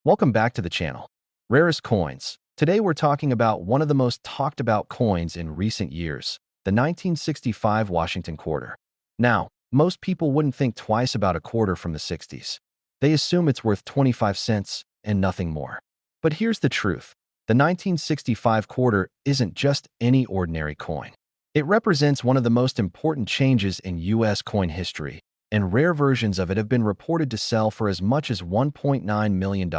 Welcome back to the channel. Rarest coins. Today we're talking about one of the most talked about coins in recent years, the 1965 Washington quarter. Now, most people wouldn't think twice about a quarter from the 60s. They assume it's worth 25 cents and nothing more. But here's the truth. The 1965 quarter isn't just any ordinary coin. It represents one of the most important changes in U.S. coin history, and rare versions of it have been reported to sell for as much as $1.9 million.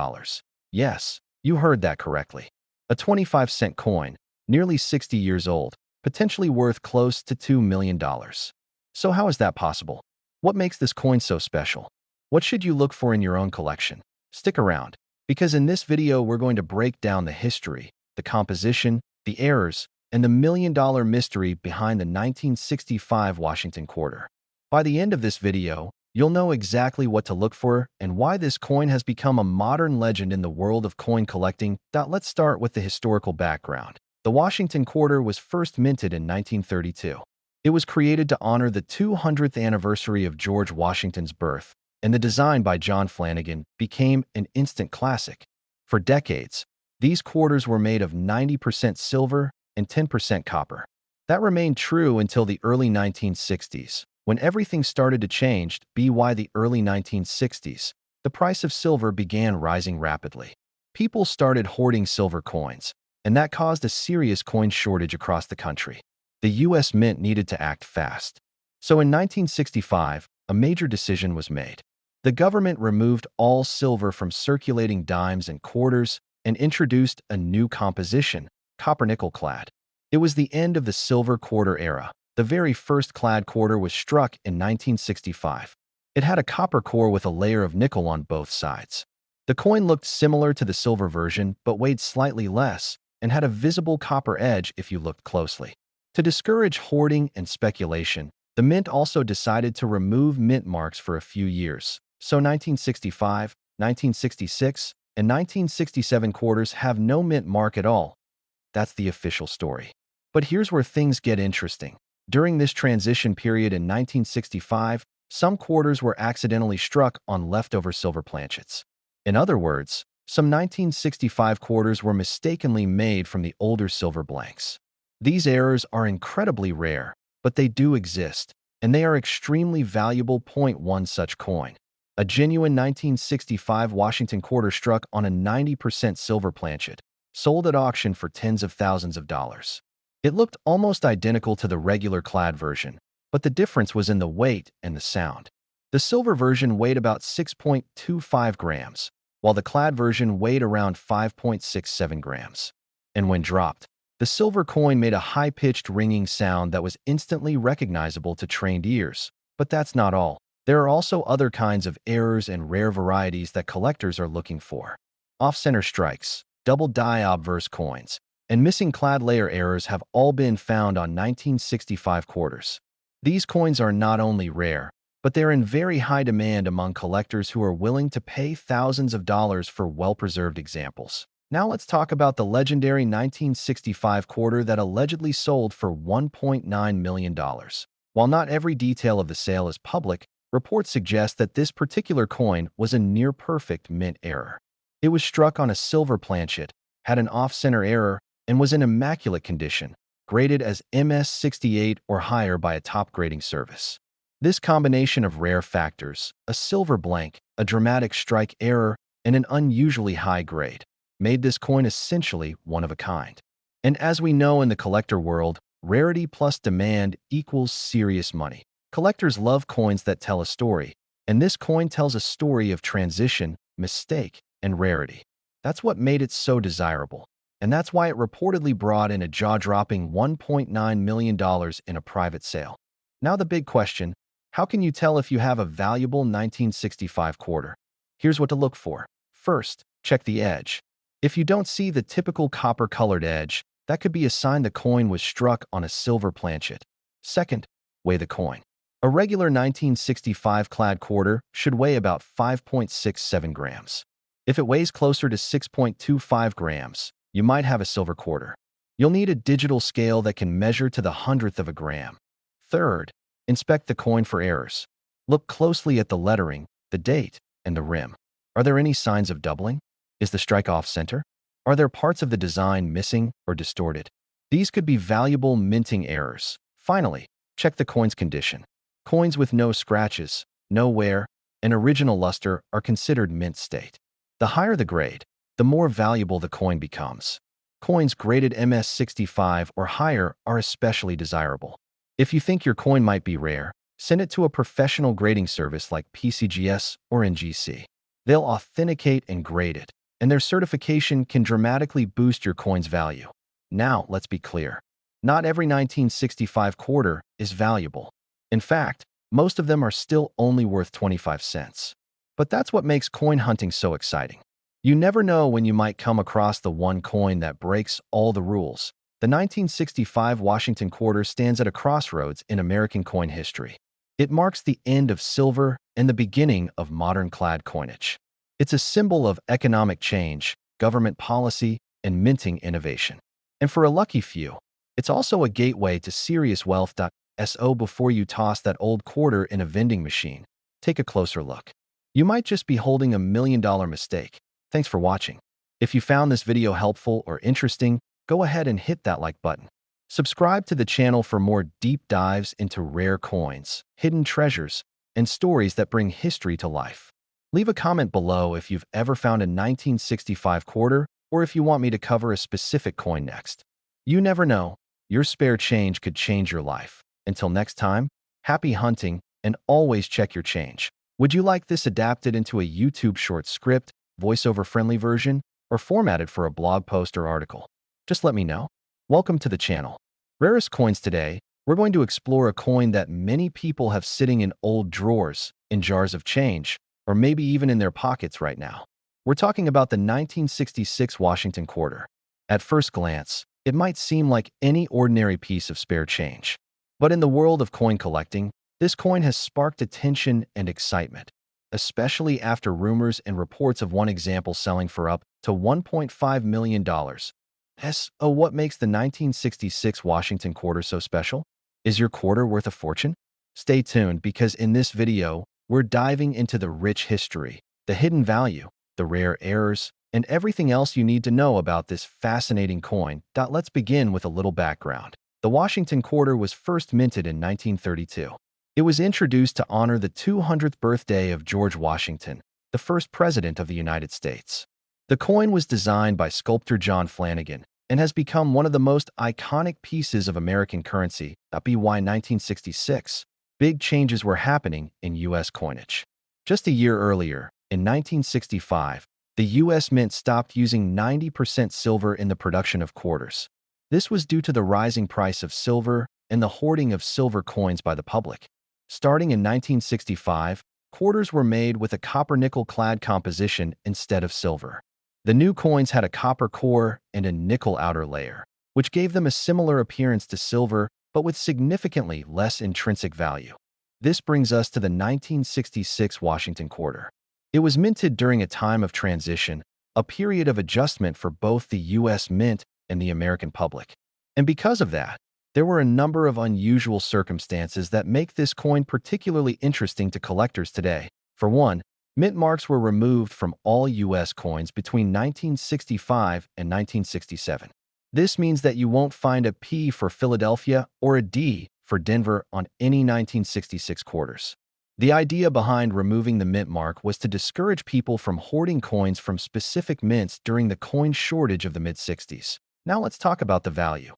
Yes, you heard that correctly. A 25-cent coin, nearly 60 years old, potentially worth close to $2 million. So how is that possible? What makes this coin so special? What should you look for in your own collection? Stick around, because in this video we're going to break down the history, the composition, the errors, and the million-dollar mystery behind the 1965 Washington quarter. By the end of this video, you'll know exactly what to look for and why this coin has become a modern legend in the world of coin collecting. Let's start with the historical background. The Washington quarter was first minted in 1932. It was created to honor the 200th anniversary of George Washington's birth, and the design by John Flanagan became an instant classic. For decades, these quarters were made of 90% silver and 10% copper. That remained true until the early 1960s. When everything started to change, by the early 1960s, the price of silver began rising rapidly. People started hoarding silver coins, and that caused a serious coin shortage across the country. The U.S. Mint needed to act fast. So in 1965, a major decision was made. The government removed all silver from circulating dimes and quarters and introduced a new composition, copper-nickel clad. It was the end of the silver quarter era. The very first clad quarter was struck in 1965. It had a copper core with a layer of nickel on both sides. The coin looked similar to the silver version but weighed slightly less and had a visible copper edge if you looked closely. To discourage hoarding and speculation, the mint also decided to remove mint marks for a few years. So 1965, 1966, and 1967 quarters have no mint mark at all. That's the official story. But here's where things get interesting. During this transition period in 1965, some quarters were accidentally struck on leftover silver planchets. In other words, some 1965 quarters were mistakenly made from the older silver blanks. These errors are incredibly rare, but they do exist, and they are extremely valuable. One such coin. A genuine 1965 Washington quarter struck on a 90% silver planchet, sold at auction for tens of thousands of dollars. It looked almost identical to the regular clad version, but the difference was in the weight and the sound. The silver version weighed about 6.25 grams, while the clad version weighed around 5.67 grams. And when dropped, the silver coin made a high-pitched ringing sound that was instantly recognizable to trained ears. But that's not all. There are also other kinds of errors and rare varieties that collectors are looking for. Off-center strikes, double die obverse coins, and missing clad layer errors have all been found on 1965 quarters. These coins are not only rare, but they're in very high demand among collectors who are willing to pay thousands of dollars for well-preserved examples. Now let's talk about the legendary 1965 quarter that allegedly sold for $1.9 million. While not every detail of the sale is public, reports suggest that this particular coin was a near-perfect mint error. It was struck on a silver planchet, had an off-center error, and was in immaculate condition, graded as MS68 or higher by a top grading service. This combination of rare factors, a silver blank, a dramatic strike error, and an unusually high grade, made this coin essentially one of a kind. And as we know in the collector world, rarity plus demand equals serious money. Collectors love coins that tell a story, and this coin tells a story of transition, mistake, and rarity. That's what made it so desirable. And that's why it reportedly brought in a jaw-dropping $1.9 million in a private sale. Now the big question, how can you tell if you have a valuable 1965 quarter? Here's what to look for. First, check the edge. If you don't see the typical copper-colored edge, that could be a sign the coin was struck on a silver planchet. Second, weigh the coin. A regular 1965 clad quarter should weigh about 5.67 grams. If it weighs closer to 6.25 grams, you might have a silver quarter. You'll need a digital scale that can measure to the hundredth of a gram. Third, inspect the coin for errors. Look closely at the lettering, the date, and the rim. Are there any signs of doubling? Is the strike off center? Are there parts of the design missing or distorted? These could be valuable minting errors. Finally, check the coin's condition. Coins with no scratches, no wear, and original luster are considered mint state. The higher the grade, the more valuable the coin becomes. Coins graded MS65 or higher are especially desirable. If you think your coin might be rare, send it to a professional grading service like PCGS or NGC. They'll authenticate and grade it, and their certification can dramatically boost your coin's value. Now, let's be clear. Not every 1965 quarter is valuable. In fact, most of them are still only worth 25 cents. But that's what makes coin hunting so exciting. You never know when you might come across the one coin that breaks all the rules. The 1965 Washington quarter stands at a crossroads in American coin history. It marks the end of silver and the beginning of modern clad coinage. It's a symbol of economic change, government policy, and minting innovation. And for a lucky few, it's also a gateway to serious wealth. So before you toss that old quarter in a vending machine, take a closer look. You might just be holding $1 million mistake. Thanks for watching. If you found this video helpful or interesting, go ahead and hit that like button. Subscribe to the channel for more deep dives into rare coins, hidden treasures, and stories that bring history to life. Leave a comment below if you've ever found a 1965 quarter or if you want me to cover a specific coin next. You never know, your spare change could change your life. Until next time, happy hunting and always check your change. Would you like this adapted into a YouTube short script, voiceover-friendly version, or formatted for a blog post or article? Just let me know. Welcome to the channel. Rarest Coins. Today, we're going to explore a coin that many people have sitting in old drawers, in jars of change, or maybe even in their pockets right now. We're talking about the 1966 Washington quarter. At first glance, it might seem like any ordinary piece of spare change. But in the world of coin collecting, this coin has sparked attention and excitement, especially after rumors and reports of one example selling for up to $1.5 million. So what makes the 1966 Washington quarter so special? Is your quarter worth a fortune? Stay tuned because in this video, we're diving into the rich history, the hidden value, the rare errors, and everything else you need to know about this fascinating coin. Let's begin with a little background. The Washington quarter was first minted in 1932. It was introduced to honor the 200th birthday of George Washington, the first president of the United States. The coin was designed by sculptor John Flanagan and has become one of the most iconic pieces of American currency. By 1966, big changes were happening in U.S. coinage. Just a year earlier, in 1965, the U.S. Mint stopped using 90% silver in the production of quarters. This was due to the rising price of silver and the hoarding of silver coins by the public. Starting in 1965, quarters were made with a copper-nickel clad composition instead of silver. The new coins had a copper core and a nickel outer layer, which gave them a similar appearance to silver but with significantly less intrinsic value. This brings us to the 1966 Washington quarter. It was minted during a time of transition, a period of adjustment for both the U.S. Mint and the American public. And because of that, there were a number of unusual circumstances that make this coin particularly interesting to collectors today. For one, mint marks were removed from all U.S. coins between 1965 and 1967. This means that you won't find a P for Philadelphia or a D for Denver on any 1966 quarters. The idea behind removing the mint mark was to discourage people from hoarding coins from specific mints during the coin shortage of the mid-60s. Now let's talk about the value.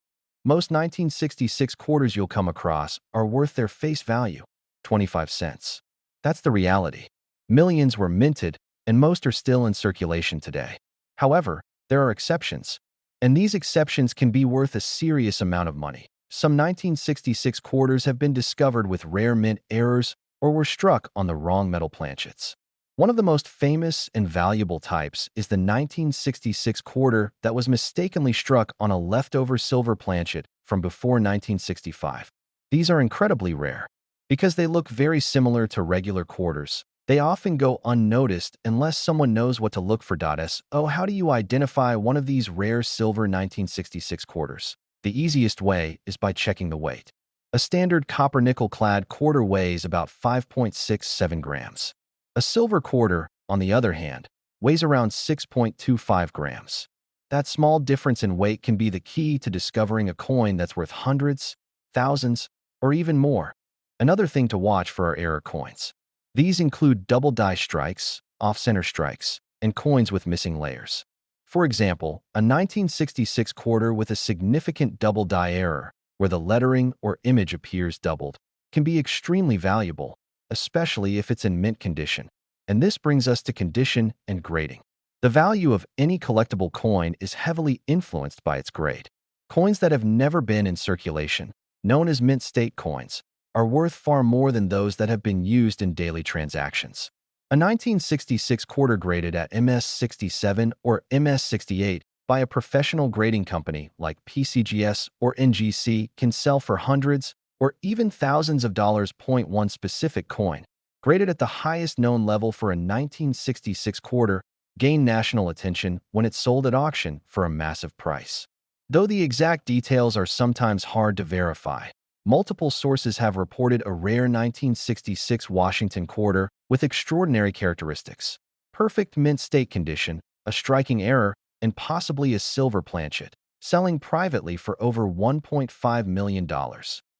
Most 1966 quarters you'll come across are worth their face value, 25 cents. That's the reality. Millions were minted, and most are still in circulation today. However, there are exceptions, and these exceptions can be worth a serious amount of money. Some 1966 quarters have been discovered with rare mint errors or were struck on the wrong metal planchets. One of the most famous and valuable types is the 1966 quarter that was mistakenly struck on a leftover silver planchet from before 1965. These are incredibly rare. Because they look very similar to regular quarters, they often go unnoticed unless someone knows what to look for. So how do you identify one of these rare silver 1966 quarters? The easiest way is by checking the weight. A standard copper-nickel clad quarter weighs about 5.67 grams. A silver quarter, on the other hand, weighs around 6.25 grams. That small difference in weight can be the key to discovering a coin that's worth hundreds, thousands, or even more. Another thing to watch for are error coins. These include double die strikes, off-center strikes, and coins with missing layers. For example, a 1966 quarter with a significant double die error, where the lettering or image appears doubled, can be extremely valuable, especially if it's in mint condition. And this brings us to condition and grading. The value of any collectible coin is heavily influenced by its grade. Coins that have never been in circulation, known as mint state coins, are worth far more than those that have been used in daily transactions. A 1966 quarter graded at MS-67 or MS-68 by a professional grading company like PCGS or NGC can sell for hundreds or even thousands of dollars. One specific coin, graded at the highest known level for a 1966 quarter, gained national attention when it sold at auction for a massive price. Though the exact details are sometimes hard to verify, multiple sources have reported a rare 1966 Washington quarter with extraordinary characteristics: perfect mint state condition, a striking error, and possibly a silver planchet, selling privately for over $1.5 million.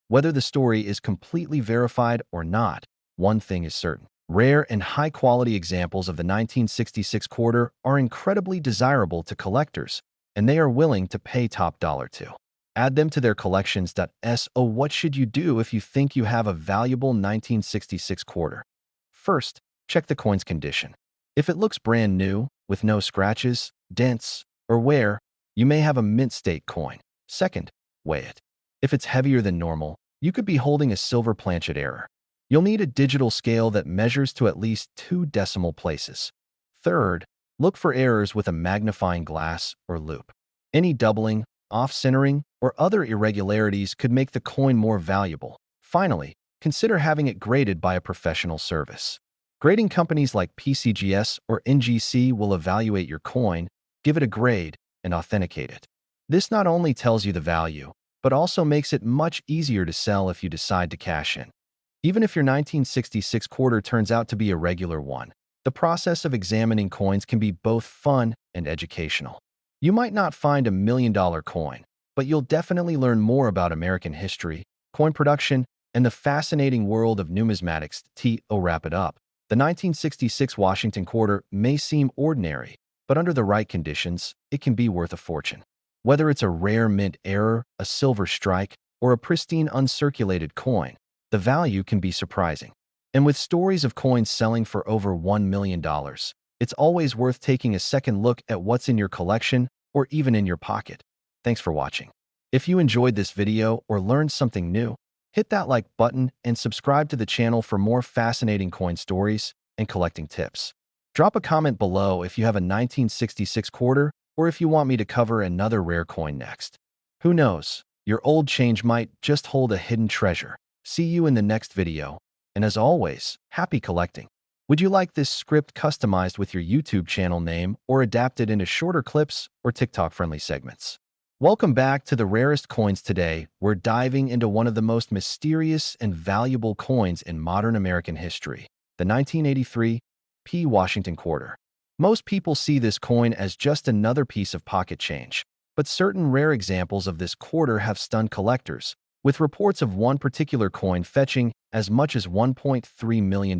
Whether the story is completely verified or not, one thing is certain. Rare and high-quality examples of the 1966 quarter are incredibly desirable to collectors, and they are willing to pay top dollar to add them to their collections. So what should you do if you think you have a valuable 1966 quarter? First, check the coin's condition. If it looks brand new, with no scratches, dents, or wear, you may have a mint state coin. Second, weigh it. If it's heavier than normal, you could be holding a silver planchet error. You'll need a digital scale that measures to at least 2 decimal places. Third, look for errors with a magnifying glass or loupe. Any doubling, off-centering, or other irregularities could make the coin more valuable. Finally, consider having it graded by a professional service. Grading companies like PCGS or NGC will evaluate your coin, give it a grade, and authenticate it. This not only tells you the value, but also makes it much easier to sell if you decide to cash in. Even if your 1966 quarter turns out to be a regular one, the process of examining coins can be both fun and educational. You might not find $1 million coin, but you'll definitely learn more about American history, coin production, and the fascinating world of numismatics. To wrap it up, the 1966 Washington quarter may seem ordinary, but under the right conditions, it can be worth a fortune. Whether it's a rare mint error, a silver strike, or a pristine uncirculated coin, the value can be surprising. And with stories of coins selling for over $1 million, it's always worth taking a second look at what's in your collection or even in your pocket. Thanks for watching. If you enjoyed this video or learned something new, hit that like button and subscribe to the channel for more fascinating coin stories and collecting tips. Drop a comment below if you have a 1966 quarter or if you want me to cover another rare coin next. Who knows, your old change might just hold a hidden treasure. See you in the next video, and as always, happy collecting. Would you like this script customized with your YouTube channel name or adapted into shorter clips or TikTok-friendly segments? Welcome back to the rarest coins. Today, we're diving into one of the most mysterious and valuable coins in modern American history, the 1983 P. Washington quarter. Most people see this coin as just another piece of pocket change, but certain rare examples of this quarter have stunned collectors, with reports of one particular coin fetching as much as $1.3 million.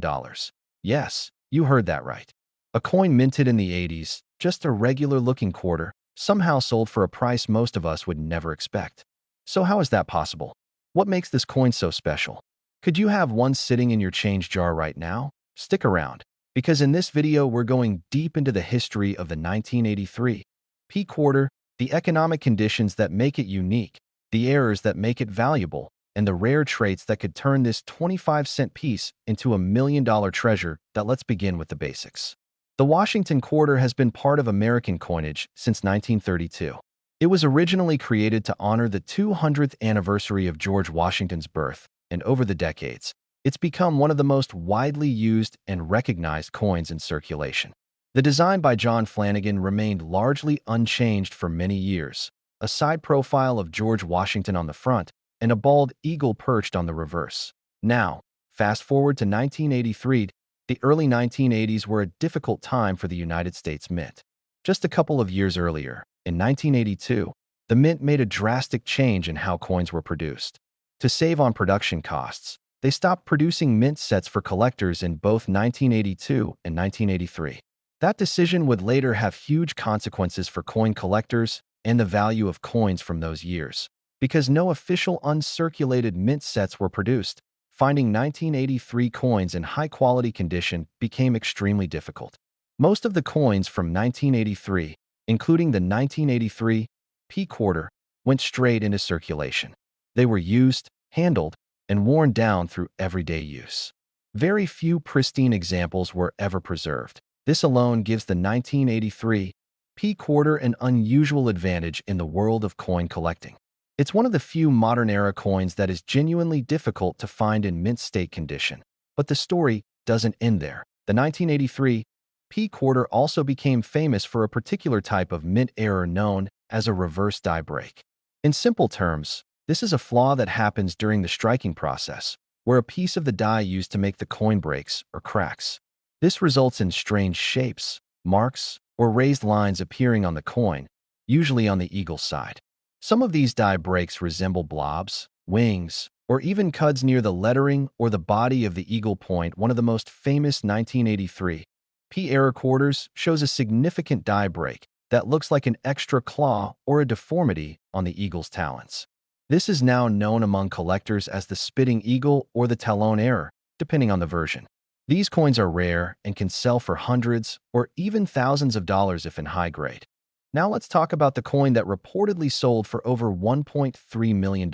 Yes, you heard that right. A coin minted in the 80s, just a regular-looking quarter, somehow sold for a price most of us would never expect. So how is that possible? What makes this coin so special? Could you have one sitting in your change jar right now? Stick around, because in this video we're going deep into the history of the 1983 P quarter, the economic conditions that make it unique, the errors that make it valuable, and the rare traits that could turn this 25-cent piece into $1 million treasure. Let's begin with the basics. The Washington quarter has been part of American coinage since 1932. It was originally created to honor the 200th anniversary of George Washington's birth, and over the decades, it's become one of the most widely used and recognized coins in circulation. The design by John Flanagan remained largely unchanged for many years, a side profile of George Washington on the front, and a bald eagle perched on the reverse. Now, fast forward to 1983, The early 1980s were a difficult time for the United States Mint. Just a couple of years earlier, in 1982, the Mint made a drastic change in how coins were produced. To save on production costs, they stopped producing mint sets for collectors in both 1982 and 1983. That decision would later have huge consequences for coin collectors and the value of coins from those years. Because no official uncirculated mint sets were produced, finding 1983 coins in high-quality condition became extremely difficult. Most of the coins from 1983, including the 1983 P quarter, went straight into circulation. They were used, handled, and worn down through everyday use. Very few pristine examples were ever preserved. This alone gives the 1983 P quarter an unusual advantage in the world of coin collecting. It's one of the few modern-era coins that is genuinely difficult to find in mint state condition. But the story doesn't end there. The 1983 P quarter also became famous for a particular type of mint error known as a reverse die break. In simple terms, this is a flaw that happens during the striking process, where a piece of the die used to make the coin breaks or cracks. This results in strange shapes, marks, or raised lines appearing on the coin, usually on the eagle side. Some of these die breaks resemble blobs, wings, or even cuds near the lettering or the body of the eagle point. One of the most famous 1983 P error quarters shows a significant die break that looks like an extra claw or a deformity on the eagle's talons. This is now known among collectors as the spitting eagle or the talon error, depending on the version. These coins are rare and can sell for hundreds or even thousands of dollars if in high grade. Now let's talk about the coin that reportedly sold for over $1.3 million.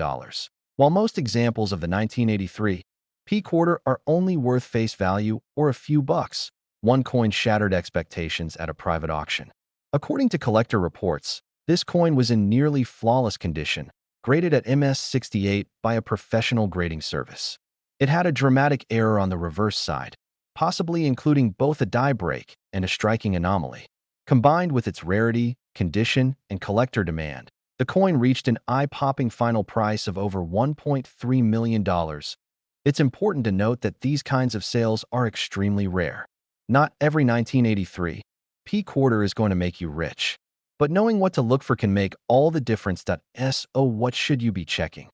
While most examples of the 1983 P quarter are only worth face value or a few bucks, one coin shattered expectations at a private auction. According to collector reports, this coin was in nearly flawless condition, graded at MS68 by a professional grading service. It had a dramatic error on the reverse side, possibly including both a die break and a striking anomaly. Combined with its rarity, condition, and collector demand, the coin reached an eye-popping final price of over $1.3 million. It's important to note that these kinds of sales are extremely rare. Not every 1983 P quarter is going to make you rich, but knowing what to look for can make all the difference. So what should you be checking?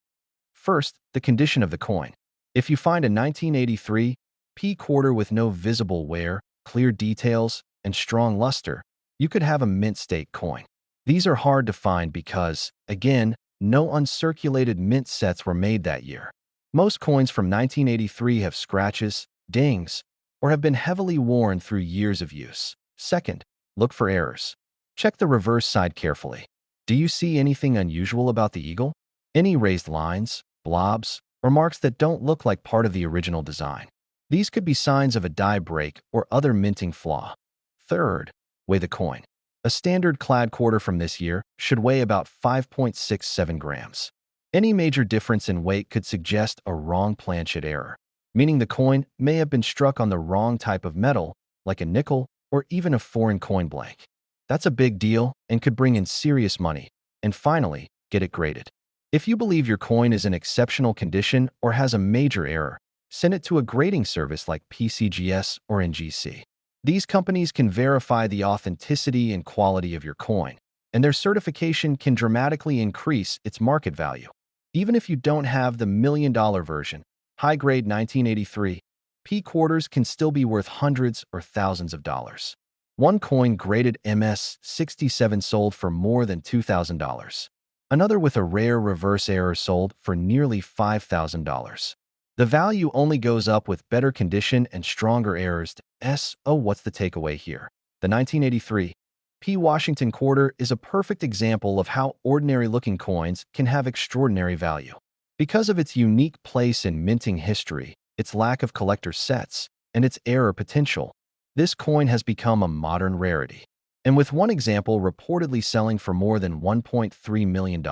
First, the condition of the coin. If you find a 1983 P quarter with no visible wear, clear details, and strong luster, you could have a mint state coin. These are hard to find because, again, no uncirculated mint sets were made that year. Most coins from 1983 have scratches, dings, or have been heavily worn through years of use. Second, look for errors. Check the reverse side carefully. Do you see anything unusual about the eagle? Any raised lines, blobs, or marks that don't look like part of the original design? These could be signs of a die break or other minting flaw. Third, weigh the coin. A standard clad quarter from this year should weigh about 5.67 grams. Any major difference in weight could suggest a wrong planchet error, meaning the coin may have been struck on the wrong type of metal, like a nickel or even a foreign coin blank. That's a big deal and could bring in serious money. And finally, get it graded. If you believe your coin is in exceptional condition or has a major error, send it to a grading service like PCGS or NGC. These companies can verify the authenticity and quality of your coin, and their certification can dramatically increase its market value. Even if you don't have the million-dollar version, high-grade 1983 P quarters can still be worth hundreds or thousands of dollars. One coin graded MS67 sold for more than $2,000. Another with a rare reverse error sold for nearly $5,000. The value only goes up with better condition and stronger errors. What's the takeaway here? The 1983 P Washington quarter is a perfect example of how ordinary-looking coins can have extraordinary value. Because of its unique place in minting history, its lack of collector sets, and its error potential, this coin has become a modern rarity. And with one example reportedly selling for more than $1.3 million,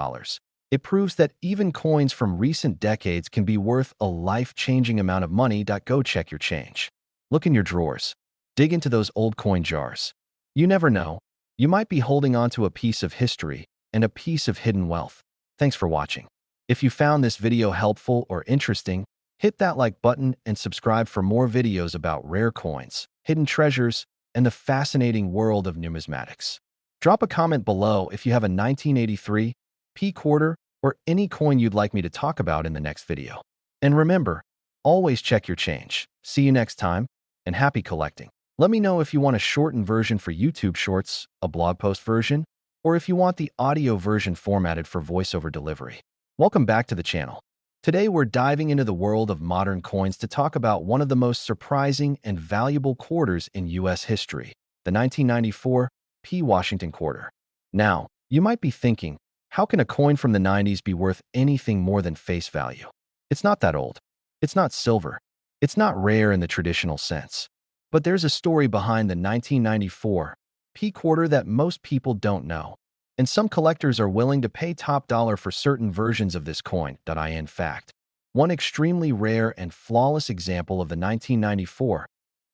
it proves that even coins from recent decades can be worth a life-changing amount of money. Go check your change. Look in your drawers. Dig into those old coin jars. You never know. You might be holding onto a piece of history and a piece of hidden wealth. Thanks for watching. If you found this video helpful or interesting, Hit that like button and subscribe for more videos about rare coins, hidden treasures, and the fascinating world of numismatics. Drop a comment below if you have a 1983, P quarter, or any coin you'd like me to talk about in the next video. And remember, always check your change. See you next time, and happy collecting. Let me know if you want a shortened version for YouTube Shorts, a blog post version, or if you want the audio version formatted for voiceover delivery. Welcome back to the channel. Today we're diving into the world of modern coins to talk about one of the most surprising and valuable quarters in U.S. history, the 1994 P. Washington quarter. Now, you might be thinking, how can a coin from the 90s be worth anything more than face value? It's not that old. It's not silver. It's not rare in the traditional sense. But there's a story behind the 1994 P quarter that most people don't know. And some collectors are willing to pay top dollar for certain versions of this coin. In fact, one extremely rare and flawless example of the 1994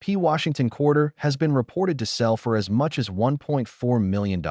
P. Washington quarter has been reported to sell for as much as $1.4 million.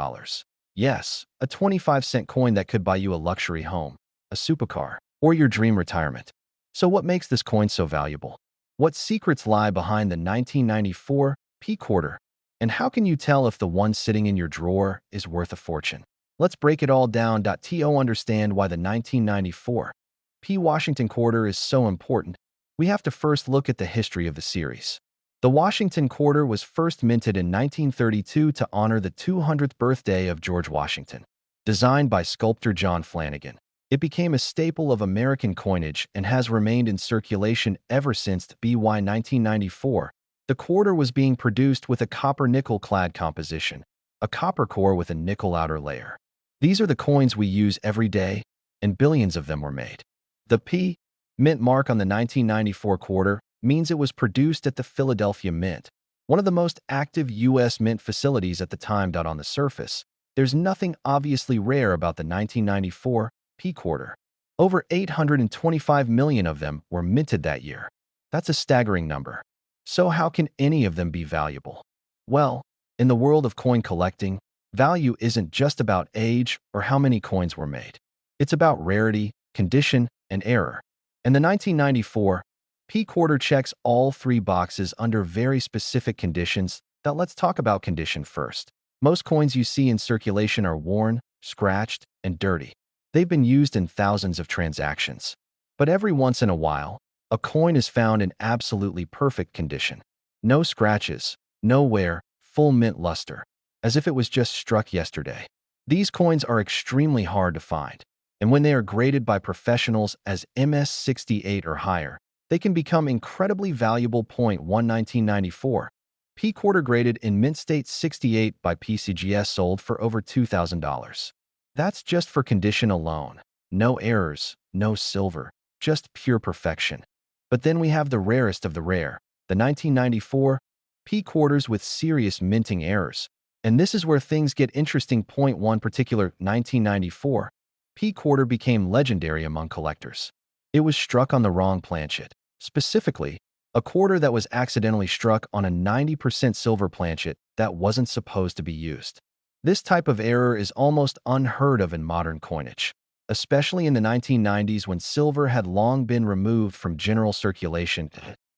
Yes, a 25-cent coin that could buy you a luxury home, a supercar, or your dream retirement. So what makes this coin so valuable? What secrets lie behind the 1994 P quarter? And how can you tell if the one sitting in your drawer is worth a fortune? Let's break it all down. To understand why the 1994 P. Washington quarter is so important, we have to first look at the history of the series. The Washington quarter was first minted in 1932 to honor the 200th birthday of George Washington. Designed by sculptor John Flanagan, it became a staple of American coinage and has remained in circulation ever since. By 1994, the quarter was being produced with a copper-nickel-clad composition, a copper core with a nickel outer layer. These are the coins we use every day, and billions of them were made. The P. Mint mark on the 1994 quarter means it was produced at the Philadelphia Mint, one of the most active U.S. mint facilities at the time. On the surface, there's nothing obviously rare about the 1994 P quarter. Over 825 million of them were minted that year. That's a staggering number. So how can any of them be valuable? Well, in the world of coin collecting, value isn't just about age or how many coins were made. It's about rarity, condition, and error. And the 1994 P quarter checks all three boxes under very specific conditions. Let's talk about condition first. Most coins you see in circulation are worn, scratched, and dirty. They've been used in thousands of transactions. But every once in a while, a coin is found in absolutely perfect condition. No scratches, no wear, full mint luster, as if it was just struck yesterday. These coins are extremely hard to find, and when they are graded by professionals as MS68 or higher, they can become incredibly valuable. 1994 P quarter graded in mint state 68 by PCGS sold for over $2,000. That's just for condition alone. No errors, no silver, just pure perfection. But then we have the rarest of the rare, the 1994 P quarters with serious minting errors. And this is where things get interesting. One particular 1994 P quarter became legendary among collectors. It was struck on the wrong planchet. Specifically, a quarter that was accidentally struck on a 90% silver planchet that wasn't supposed to be used. This type of error is almost unheard of in modern coinage, especially in the 1990s when silver had long been removed from general circulation.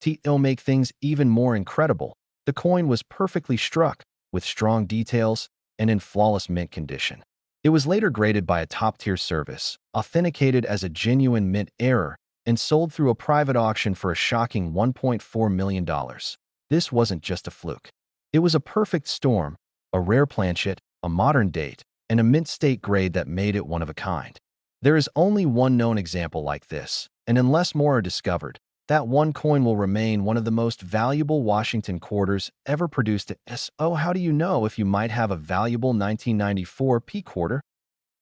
To make things even more incredible, the coin was perfectly struck, with strong details, and in flawless mint condition. It was later graded by a top-tier service, authenticated as a genuine mint error, and sold through a private auction for a shocking $1.4 million. This wasn't just a fluke. It was a perfect storm, a rare planchet, a modern date, and a mint state grade that made it one of a kind. There is only one known example like this, and unless more are discovered, that one coin will remain one of the most valuable Washington quarters ever produced. So how do you know if you might have a valuable 1994 P quarter?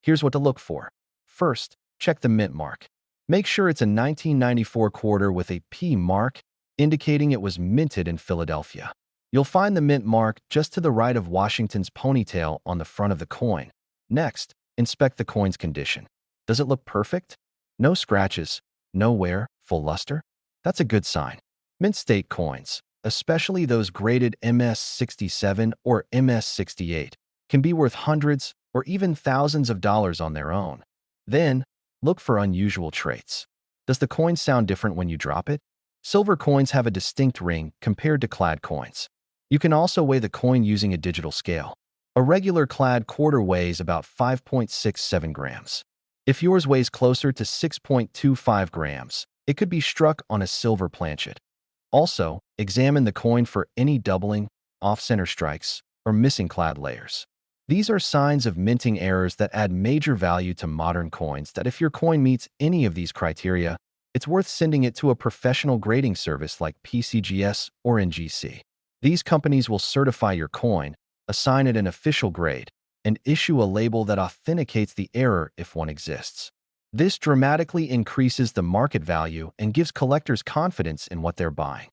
Here's what to look for. First, check the mint mark. Make sure it's a 1994 quarter with a P mark, indicating it was minted in Philadelphia. You'll find the mint mark just to the right of Washington's ponytail on the front of the coin. Next, inspect the coin's condition. Does it look perfect? No scratches, no wear, full luster? That's a good sign. Mint state coins, especially those graded MS67 or MS68, can be worth hundreds or even thousands of dollars on their own. Then, look for unusual traits. Does the coin sound different when you drop it? Silver coins have a distinct ring compared to clad coins. You can also weigh the coin using a digital scale. A regular clad quarter weighs about 5.67 grams. If yours weighs closer to 6.25 grams, it could be struck on a silver planchet. Also, examine the coin for any doubling, off-center strikes, or missing clad layers. These are signs of minting errors that add major value to modern coins that if your coin meets any of these criteria, it's worth sending it to a professional grading service like PCGS or NGC. These companies will certify your coin, assign it an official grade, and issue a label that authenticates the error if one exists. This dramatically increases the market value and gives collectors confidence in what they're buying.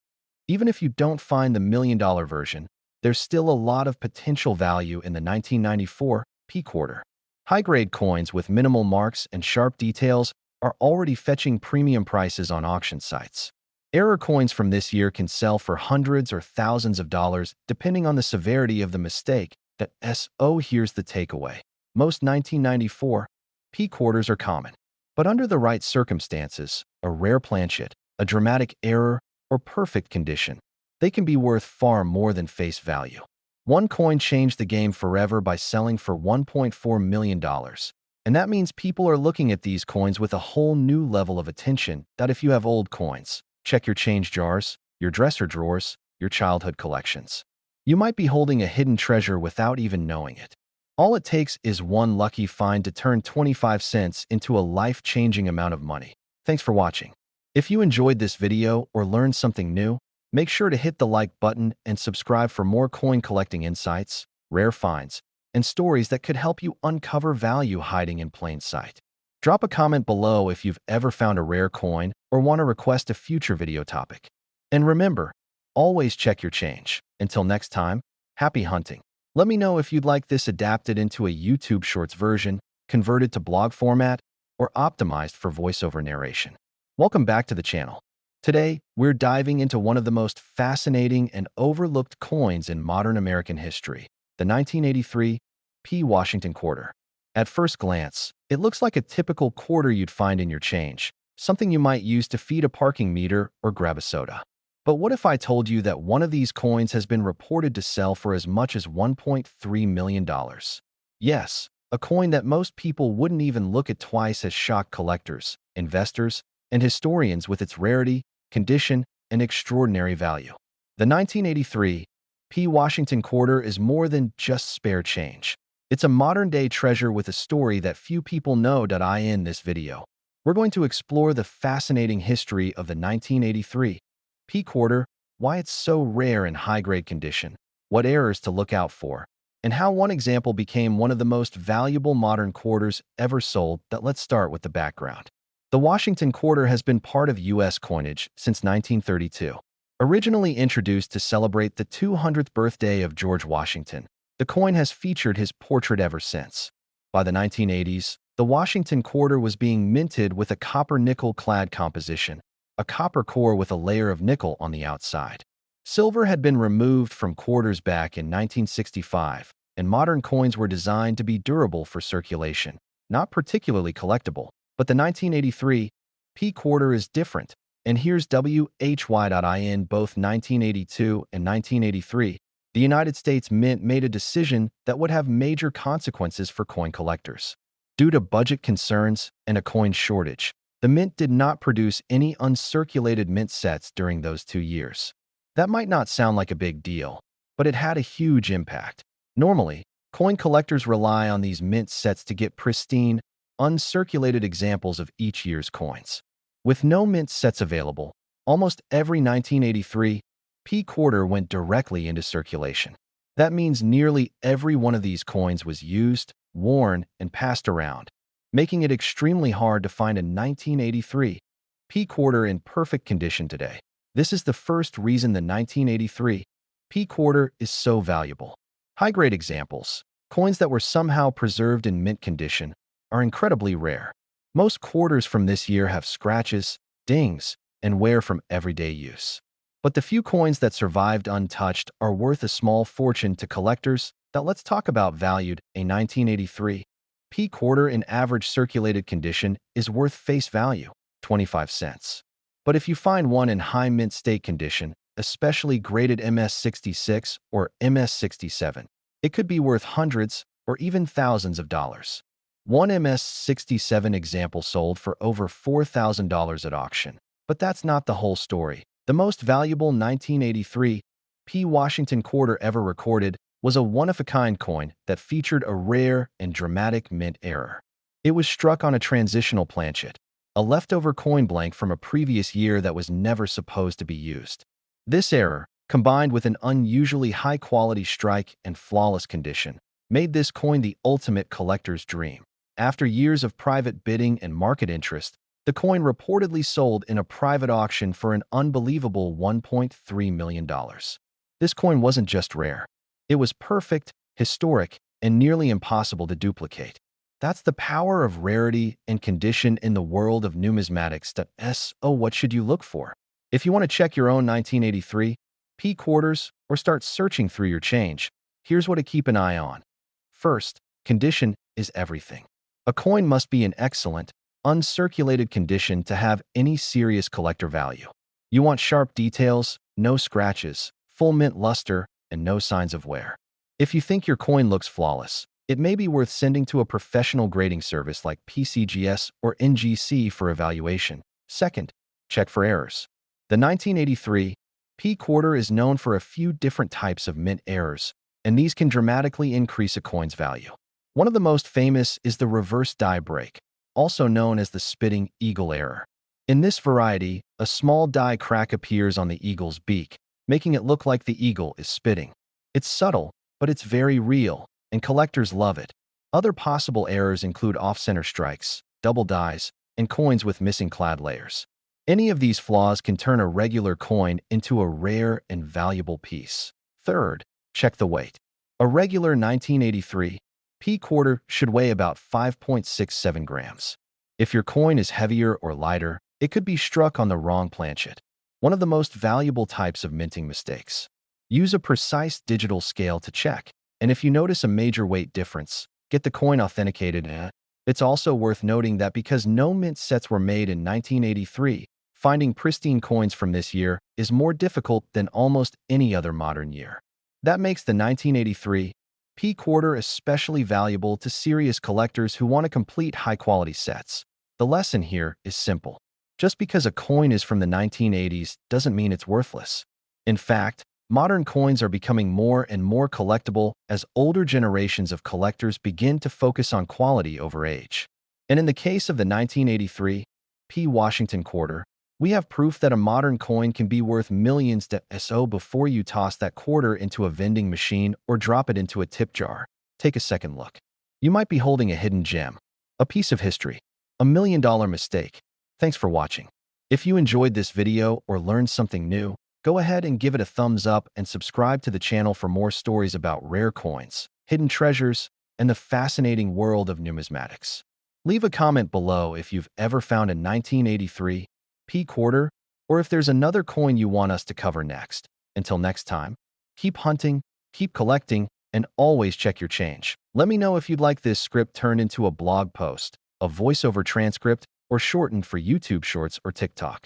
Even if you don't find the million-dollar version, there's still a lot of potential value in the 1994 P quarter. High-grade coins with minimal marks and sharp details are already fetching premium prices on auction sites. Error coins from this year can sell for hundreds or thousands of dollars depending on the severity of the mistake. Here's the takeaway. Most 1994 P quarters are common. But under the right circumstances, a rare planchet, a dramatic error, or perfect condition, they can be worth far more than face value. One coin changed the game forever by selling for $1.4 million. And that means people are looking at these coins with a whole new level of attention that if you have old coins, check your change jars, your dresser drawers, your childhood collections. You might be holding a hidden treasure without even knowing it. All it takes is one lucky find to turn 25 cents into a life-changing amount of money. Thanks for watching. If you enjoyed this video or learned something new, make sure to hit the like button and subscribe for more coin collecting insights, rare finds, and stories that could help you uncover value hiding in plain sight. Drop a comment below if you've ever found a rare coin or want to request a future video topic. And remember, always check your change. Until next time, happy hunting. Let me know if you'd like this adapted into a YouTube Shorts version, converted to blog format, or optimized for voiceover narration. Welcome back to the channel. Today, we're diving into one of the most fascinating and overlooked coins in modern American history, the 1983 P. Washington quarter. At first glance, it looks like a typical quarter you'd find in your change, something you might use to feed a parking meter or grab a soda. But what if I told you that one of these coins has been reported to sell for as much as $1.3 million? Yes, a coin that most people wouldn't even look at twice has shocked collectors, investors, and historians with its rarity, condition, and extraordinary value. The 1983 P. Washington quarter is more than just spare change. It's a modern-day treasure with a story that few people know. In this video, we're going to explore the fascinating history of the 1983 P quarter, why it's so rare in high-grade condition, what errors to look out for, and how one example became one of the most valuable modern quarters ever sold. Let's start with the background. The Washington quarter has been part of U.S. coinage since 1932. Originally introduced to celebrate the 200th birthday of George Washington, the coin has featured his portrait ever since. By the 1980s, the Washington quarter was being minted with a copper-nickel clad composition, a copper core with a layer of nickel on the outside. Silver had been removed from quarters back in 1965, and modern coins were designed to be durable for circulation, not particularly collectible. But the 1983 P quarter is different, and here's WHY. In both 1982 and 1983, the United States Mint made a decision that would have major consequences for coin collectors. Due to budget concerns and a coin shortage, the Mint did not produce any uncirculated mint sets during those 2 years. That might not sound like a big deal, but it had a huge impact. Normally, coin collectors rely on these mint sets to get pristine, uncirculated examples of each year's coins. With no mint sets available, almost every 1983 P quarter went directly into circulation. That means nearly every one of these coins was used, worn, and passed around, making it extremely hard to find a 1983 P quarter in perfect condition today. This is the first reason the 1983 P quarter is so valuable. High-grade examples, coins that were somehow preserved in mint condition, are incredibly rare. Most quarters from this year have scratches, dings, and wear from everyday use. But the few coins that survived untouched are worth a small fortune to collectors. Let's talk about valued. A 1983 P quarter in average circulated condition is worth face value 25 cents. But if you find one in high mint state condition, especially graded MS-66 or MS-67, it could be worth hundreds or even thousands of dollars. One MS-67 example sold for over $4,000 at auction. But that's not the whole story. The most valuable 1983 P. Washington quarter ever recorded was a one-of-a-kind coin that featured a rare and dramatic mint error. It was struck on a transitional planchet, a leftover coin blank from a previous year that was never supposed to be used. This error, combined with an unusually high-quality strike and flawless condition, made this coin the ultimate collector's dream. After years of private bidding and market interest, the coin reportedly sold in a private auction for an unbelievable $1.3 million. This coin wasn't just rare. It was perfect, historic, and nearly impossible to duplicate. That's the power of rarity and condition in the world of numismatics. So what should you look for? If you want to check your own 1983 P quarters or start searching through your change, here's what to keep an eye on. First, condition is everything. A coin must be in excellent, uncirculated condition to have any serious collector value. You want sharp details, no scratches, full mint luster, and no signs of wear. If you think your coin looks flawless, it may be worth sending to a professional grading service like PCGS or NGC for evaluation. Second, check for errors. The 1983 P quarter is known for a few different types of mint errors, and these can dramatically increase a coin's value. One of the most famous is the reverse die break, also known as the spitting eagle error. In this variety, a small die crack appears on the eagle's beak, making it look like the eagle is spitting. It's subtle, but it's very real, and collectors love it. Other possible errors include off-center strikes, double dies, and coins with missing clad layers. Any of these flaws can turn a regular coin into a rare and valuable piece. Third, check the weight. A regular 1983 P quarter should weigh about 5.67 grams. If your coin is heavier or lighter, it could be struck on the wrong planchet. One of the most valuable types of minting mistakes. Use a precise digital scale to check, and if you notice a major weight difference, get the coin authenticated. It's also worth noting that because no mint sets were made in 1983, finding pristine coins from this year is more difficult than almost any other modern year. That makes the 1983 P quarter especially valuable to serious collectors who want to complete high-quality sets. The lesson here is simple. Just because a coin is from the 1980s doesn't mean it's worthless. In fact, modern coins are becoming more and more collectible as older generations of collectors begin to focus on quality over age. And in the case of the 1983 P Washington quarter, we have proof that a modern coin can be worth millions. So before you toss that quarter into a vending machine or drop it into a tip jar, take a second look. You might be holding a hidden gem, a piece of history, a $1 million mistake. Thanks for watching. If you enjoyed this video or learned something new, go ahead and give it a thumbs up and subscribe to the channel for more stories about rare coins, hidden treasures, and the fascinating world of numismatics. Leave a comment below if you've ever found a 1983 P quarter, or if there's another coin you want us to cover next. Until next time, keep hunting, keep collecting, and always check your change. Let me know if you'd like this script turned into a blog post, a voiceover transcript, or shortened for YouTube Shorts or TikTok.